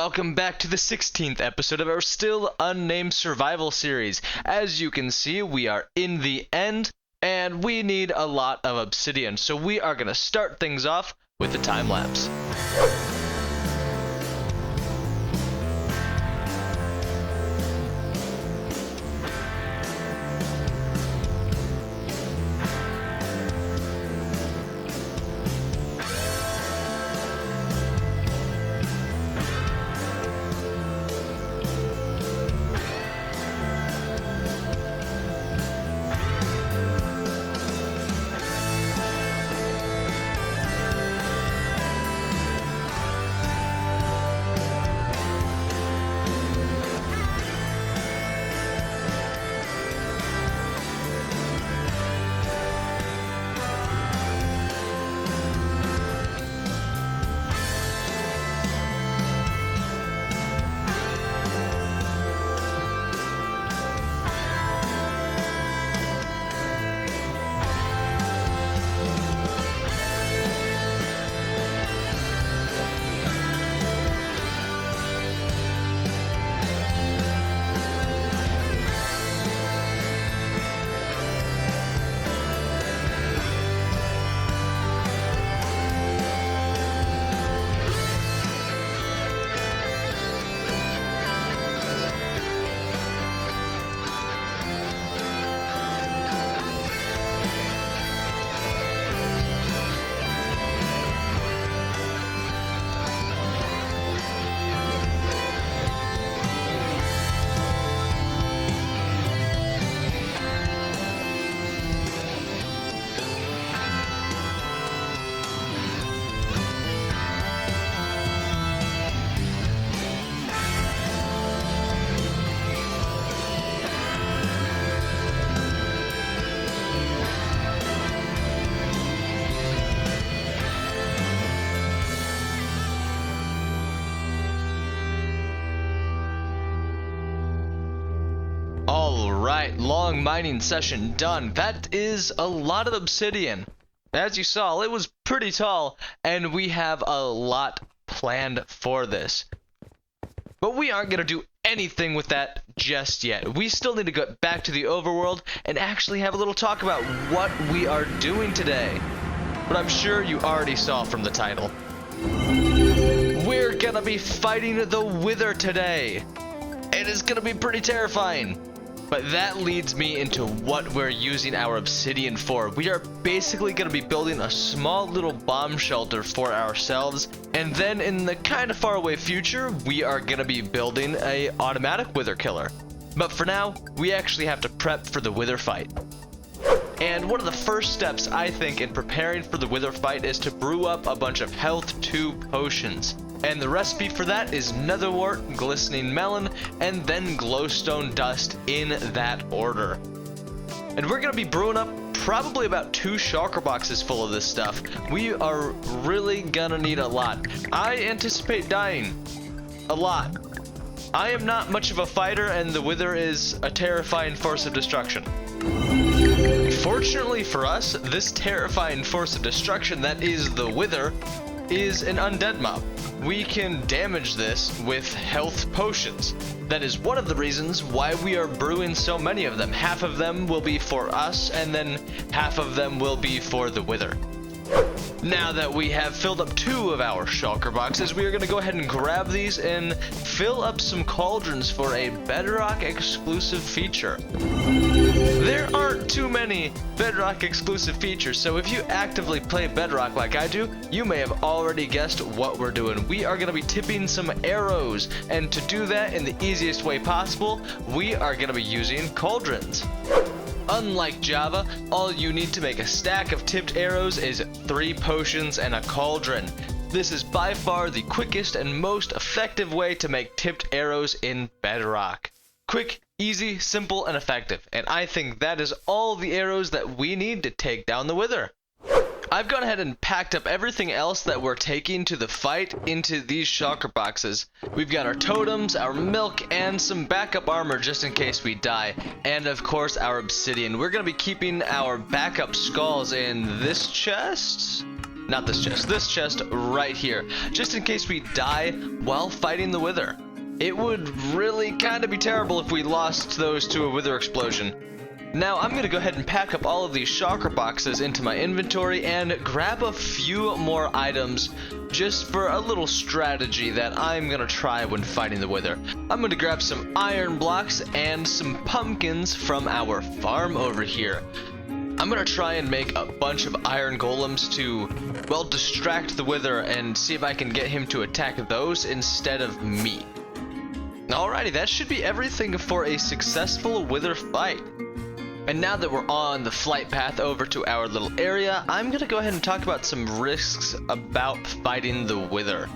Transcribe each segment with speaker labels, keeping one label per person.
Speaker 1: welcome back to the 16th episode of our still unnamed survival series. As you can see, we are in the end, and we need a lot of obsidian, so we are going to start things off with the time lapse. Alright, long mining session done. That is a lot of obsidian. As you saw, it was pretty tall, and we have a lot planned for this. But we aren't going to do anything with that just yet. We still need to get back to the overworld and actually have a little talk about what we are doing today. But I'm sure you already saw from the title. We're going to be fighting the Wither today. It is going to be pretty terrifying. But that leads me into what we're using our obsidian for. We are basically going to be building a small little bomb shelter for ourselves. And then in the kind of far away future, we are going to be building a automatic wither killer. But for now, we actually have to prep for the wither fight. And one of the first steps, I think, in preparing for the wither fight is to brew up a bunch of health 2 potions. And the recipe for that is netherwort, glistening melon, and then glowstone dust in that order. And we're going to be brewing up probably about 2 shulker boxes full of this stuff. We are really going to need a lot. I anticipate dying a lot. I am not much of a fighter, and the wither is a terrifying force of destruction. Fortunately for us, this terrifying force of destruction that is the wither is an undead mob. We can damage this with health potions. That is one of the reasons why we are brewing so many of them. Half of them will be for us, and then half of them will be for the wither. Now that we have filled up 2 of our shulker boxes, we are going to go ahead and grab these and fill up some cauldrons for a Bedrock exclusive feature. There aren't too many Bedrock exclusive features, so if you actively play Bedrock like I do, you may have already guessed what we're doing. We are going to be tipping some arrows, and to do that in the easiest way possible, we are going to be using cauldrons. Unlike Java, all you need to make a stack of tipped arrows is 3 potions and a cauldron. This is by far the quickest and most effective way to make tipped arrows in Bedrock. Quick, easy, simple, and effective. And I think that is all the arrows that we need to take down the Wither. I've gone ahead and packed up everything else that we're taking to the fight into these shulker boxes. We've got our totems, our milk, and some backup armor just in case we die. And of course our obsidian. We're going to be keeping our backup skulls in this chest. Not this chest right here, just in case we die while fighting the wither. It would really kind of be terrible if we lost those to a wither explosion. Now I'm gonna go ahead and pack up all of these shulker boxes into my inventory and grab a few more items just for a little strategy that I'm gonna try when fighting the wither. I'm gonna grab some iron blocks and some pumpkins from our farm over here. I'm gonna try and make a bunch of iron golems to, well, distract the wither and see if I can get him to attack those instead of me. Alrighty, that should be everything for a successful wither fight. And now that we're on the flight path over to our little area, I'm gonna go ahead and talk about some risks about fighting the wither.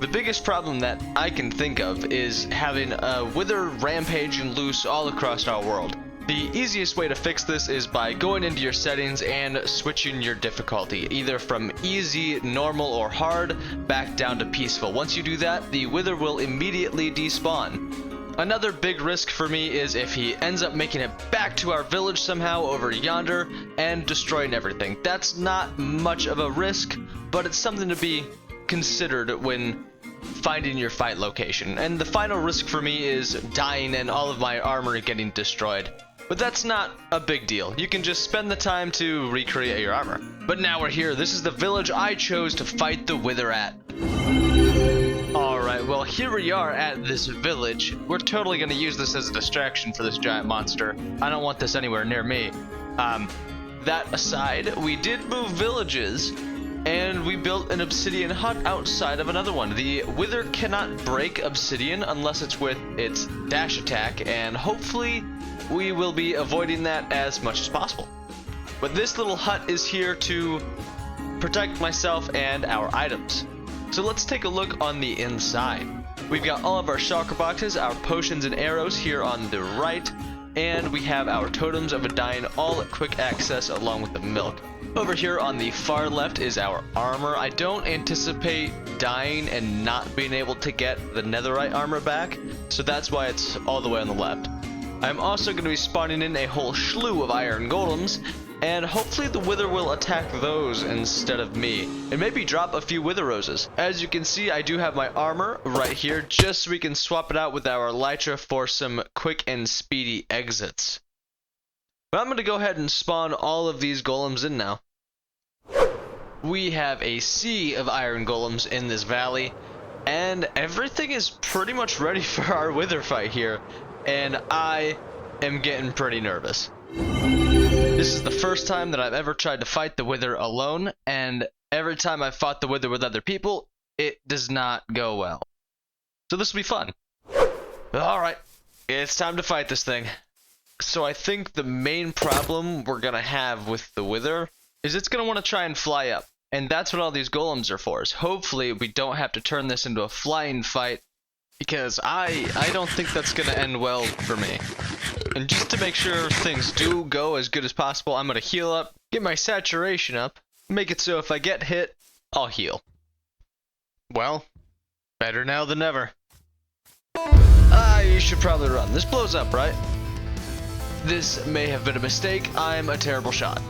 Speaker 1: The biggest problem that I can think of is having a wither rampaging loose all across our world. The easiest way to fix this is by going into your settings and switching your difficulty, either from easy, normal, or hard, back down to peaceful. Once you do that, the wither will immediately despawn. Another big risk for me is if he ends up making it back to our village somehow over yonder and destroying everything. That's not much of a risk, but it's something to be considered when finding your fight location. And the final risk for me is dying and all of my armor getting destroyed. But that's not a big deal. You can just spend the time to recreate your armor. But now we're here. This is the village I chose to fight the wither at. Alright, well here we are at this village. We're totally going to use this as a distraction for this giant monster. I don't want this anywhere near me. That aside, we did move villages, and we built an obsidian hut outside of another one. The wither cannot break obsidian unless it's with its dash attack, and hopefully we will be avoiding that as much as possible. But this little hut is here to protect myself and our items. So let's take a look on the inside. We've got all of our shulker boxes, our potions and arrows here on the right, and we have our totems of a dying all at quick access along with the milk. Over here on the far left is our armor. I don't anticipate dying and not being able to get the netherite armor back, so that's why it's all the way on the left. I'm also going to be spawning in a whole slew of iron golems, and hopefully the wither will attack those instead of me, and maybe drop a few wither roses. As you can see, I do have my armor right here, just so we can swap it out with our elytra for some quick and speedy exits. But I'm going to go ahead and spawn all of these golems in now. We have a sea of iron golems in this valley, and everything is pretty much ready for our wither fight here, and I am getting pretty nervous. This is the first time that I've ever tried to fight the wither alone, and every time I've fought the wither with other people, it does not go well. So this will be fun. Alright, it's time to fight this thing. So I think the main problem we're gonna have with the wither is it's gonna want to try and fly up. And that's what all these golems are for, is hopefully we don't have to turn this into a flying fight, because I don't think that's gonna end well for me. And just to make sure things do go as good as possible, I'm gonna heal up, get my saturation up, make it so if I get hit, I'll heal. Well, better now than never. You should probably run. This blows up, right? This may have been a mistake. I'm a terrible shot.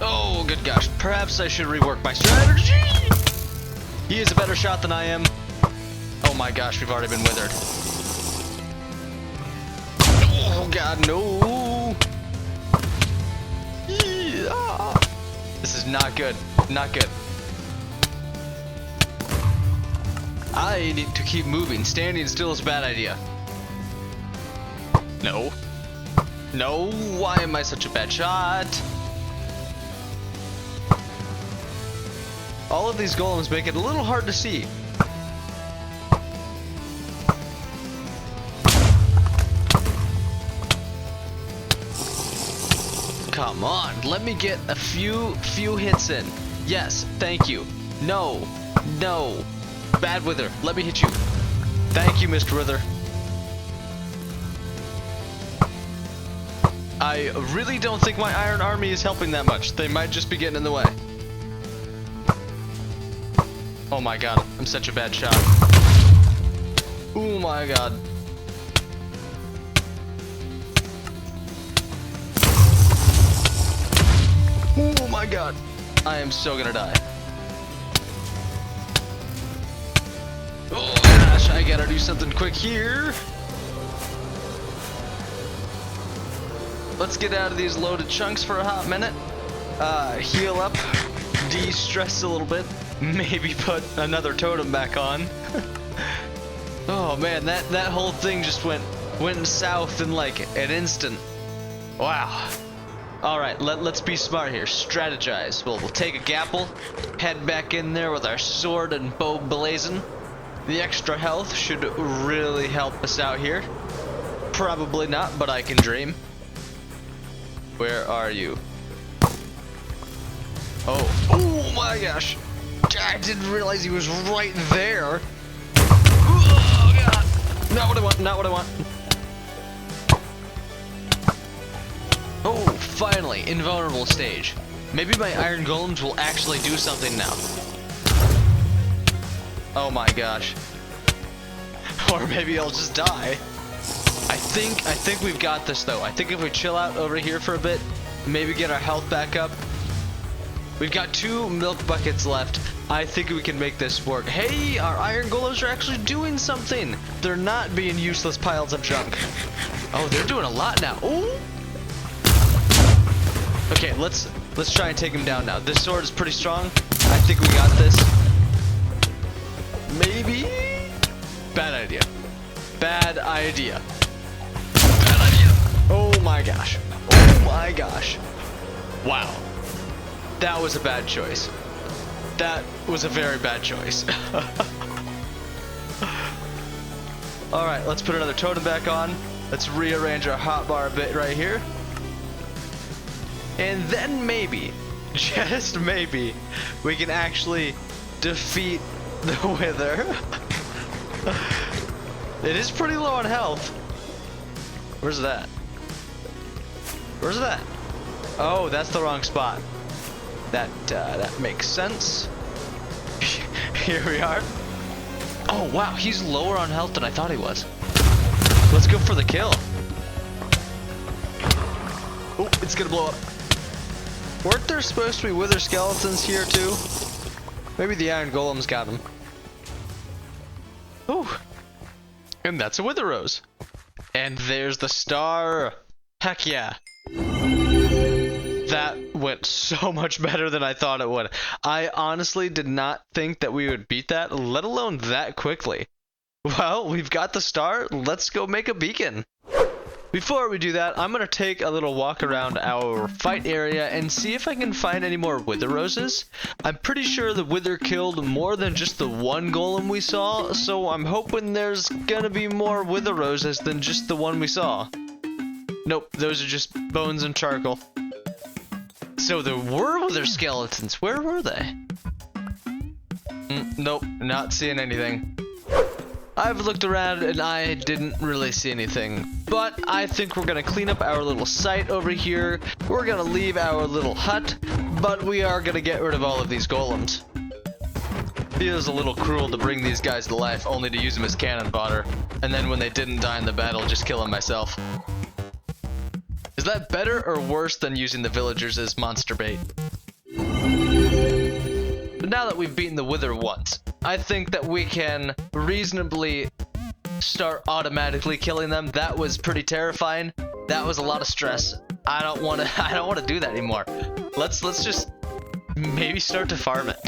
Speaker 1: Oh, good gosh. Perhaps I should rework my strategy. He is a better shot than I am. Oh my gosh, we've already been withered. Oh god, no. Yeah. This is not good. Not good. I need to keep moving. Standing still is a bad idea. No. No, why am I such a bad shot? All of these golems make it a little hard to see. Come on, let me get a few hits in. Yes, thank you. No, no. Bad wither, let me hit you. Thank you, Mr. Wither. I really don't think my iron army is helping that much. They might just be getting in the way. Oh my god, I'm such a bad shot. Oh my god. Oh my god. I am so gonna die. Oh gosh, I gotta do something quick here. Let's get out of these loaded chunks for a hot minute. Heal up, de-stress a little bit, maybe put another totem back on. Oh man, that whole thing just went south in like an instant. Wow. Alright, let's be smart here. Strategize. We'll take a gapple, head back in there with our sword and bow blazing. The extra health should really help us out here. Probably not, but I can dream. Where are you? Oh my gosh. I didn't realize he was right there. Oh god. Not what I want, not what I want. Oh, finally, invulnerable stage. Maybe my iron golems will actually do something now. Oh my gosh. Or maybe I'll just die. I think we've got this though. I think if we chill out over here for a bit, maybe get our health back up. We've got 2 milk buckets left. I think we can make this work. Hey, our iron golems are actually doing something. They're not being useless piles of junk. Oh, they're doing a lot now. Ooh. Okay, let's try and take him down now. This sword is pretty strong. I think we got this. Maybe? Bad idea. Bad idea. Bad idea. Oh my gosh. Oh my gosh. Wow. That was a bad choice. That was a very bad choice. Alright, let's put another totem back on. Let's rearrange our hotbar a bit right here. And then maybe, just maybe, we can actually defeat the Wither. It is pretty low on health. Where's that? Where's that? Oh, that's the wrong spot. That makes sense. Here we are. Oh wow, he's lower on health than I thought he was. Let's go for the kill. Oh, it's gonna blow up. Weren't there supposed to be wither skeletons here too? Maybe the iron golems got them. Oh, and that's a wither rose. And there's the star. Heck yeah. That went so much better than I thought it would. I honestly did not think that we would beat that, let alone that quickly. Well, we've got the star. Let's go make a beacon. Before we do that, I'm going to take a little walk around our fight area and see if I can find any more wither roses. I'm pretty sure the wither killed more than just the one golem we saw, so I'm hoping there's going to be more wither roses than just the one we saw. Nope, those are just bones and charcoal. So there were wither skeletons. Where were they? Nope, not seeing anything. I've looked around and I didn't really see anything, but I think we're gonna clean up our little site over here. We're gonna leave our little hut, but we are gonna get rid of all of these golems. Feels a little cruel to bring these guys to life only to use them as cannon fodder, and then when they didn't die in the battle, just kill them myself. Is that better or worse than using the villagers as monster bait? But now that we've beaten the wither once, I think that we can reasonably start automatically killing them. That was pretty terrifying. That was a lot of stress. I don't want to do that anymore. Let's just maybe start to farm it.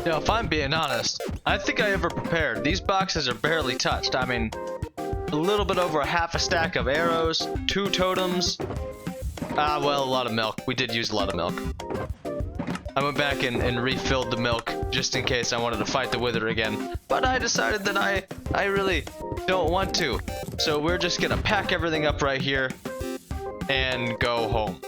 Speaker 1: You know, if I'm being honest, I think I over-prepared. These boxes are barely touched. I mean, a little bit over half a stack of arrows, 2 totems. Well, a lot of milk. We did use a lot of milk. I went back and refilled the milk just in case I wanted to fight the wither again. But I decided that I really don't want to. So we're just gonna pack everything up right here and go home.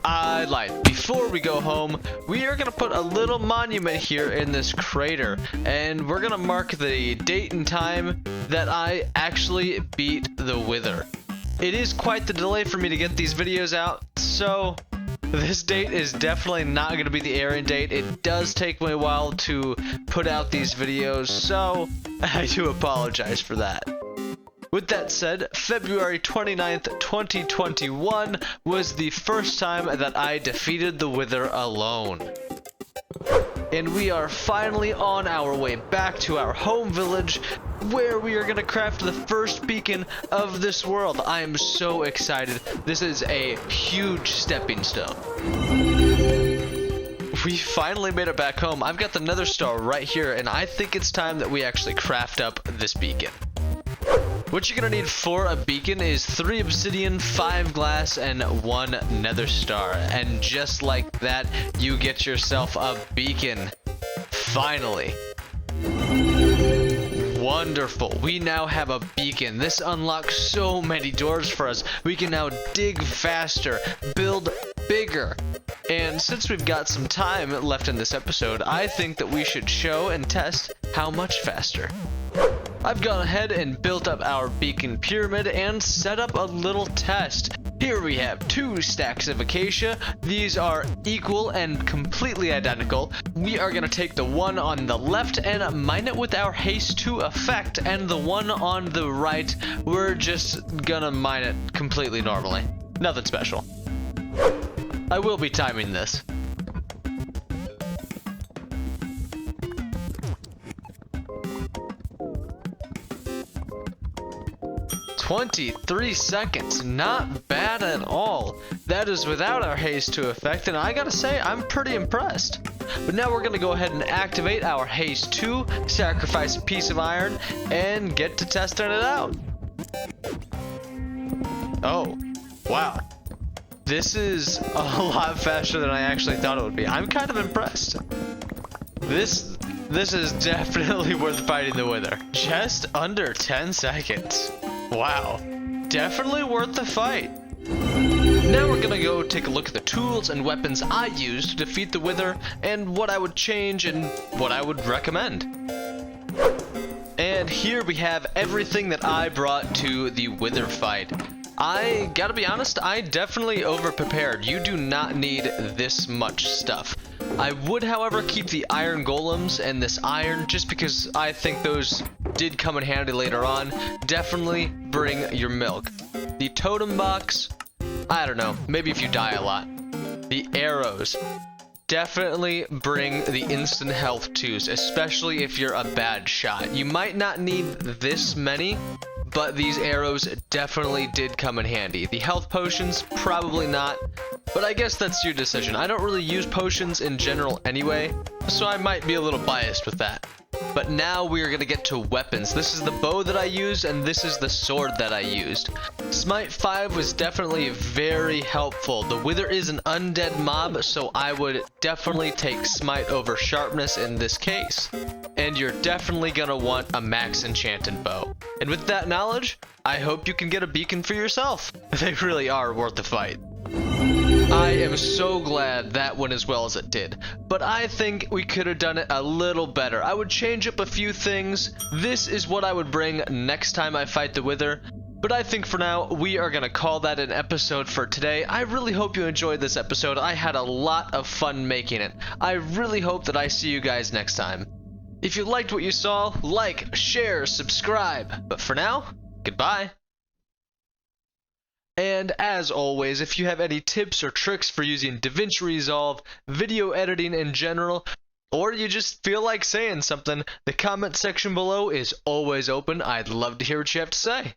Speaker 1: I lied. Before we go home, we are gonna put a little monument here in this crater, and we're gonna mark the date and time that I actually beat the wither. It is quite the delay for me to get these videos out, so this date is definitely not gonna be the airing date. It does take me a while to put out these videos, so I do apologize for that. With that said, February 29th, 2021 was the first time that I defeated the Wither alone. And we are finally on our way back to our home village, where we are going to craft the first beacon of this world. I am so excited. This is a huge stepping stone. We finally made it back home. I've got the nether star right here, and I think it's time that we actually craft up this beacon. What you're gonna need for a beacon is 3 obsidian, 5 glass, and 1 nether star. And just like that, you get yourself a beacon. Finally. Wonderful. We now have a beacon. This unlocks so many doors for us. We can now dig faster, build bigger. And since we've got some time left in this episode, I think that we should show and test how much faster. I've gone ahead and built up our beacon pyramid and set up a little test. Here we have 2 stacks of acacia. These are equal and completely identical. We are going to take the one on the left and mine it with our haste 2 effect, and the one on the right, we're just gonna mine it completely normally. Nothing special. I will be timing this. 23 seconds, not bad at all. That is without our haste 2 effect, and I gotta say, I'm pretty impressed. But now we're gonna go ahead and activate our haste 2, sacrifice a piece of iron, and get to testing it out. Oh, wow. This is a lot faster than I actually thought it would be. I'm kind of impressed. This is definitely worth fighting the Wither. Just under 10 seconds. Wow, definitely worth the fight. Now we're gonna go take a look at the tools and weapons I used to defeat the Wither, and what I would change and what I would recommend. And here we have everything that I brought to the Wither fight. I gotta be honest, I definitely over-prepared. You do not need this much stuff. I would, however, keep the iron golems and this iron just because I think those did come in handy later on. Definitely bring your milk. The totem box, I don't know, maybe if you die a lot. The arrows, definitely bring the instant health 2s, especially if you're a bad shot. You might not need this many, but these arrows definitely did come in handy. The health potions, probably not, but I guess that's your decision. I don't really use potions in general anyway, so I might be a little biased with that. But now we are going to get to weapons. This is the bow that I used, and this is the sword that I used. Smite 5 was definitely very helpful. The Wither is an undead mob, so I would definitely take Smite over Sharpness in this case. And you're definitely going to want a max enchanted bow. And with that knowledge, I hope you can get a beacon for yourself. They really are worth the fight. I am so glad that went as well as it did, but I think we could have done it a little better. I would change up a few things. This is what I would bring next time I fight the Wither, but I think for now we are going to call that an episode for today. I really hope you enjoyed this episode. I had a lot of fun making it. I really hope that I see you guys next time. If you liked what you saw, like, share, subscribe. But for now, goodbye. And as always, if you have any tips or tricks for using DaVinci Resolve, video editing in general, or you just feel like saying something, the comment section below is always open. I'd love to hear what you have to say.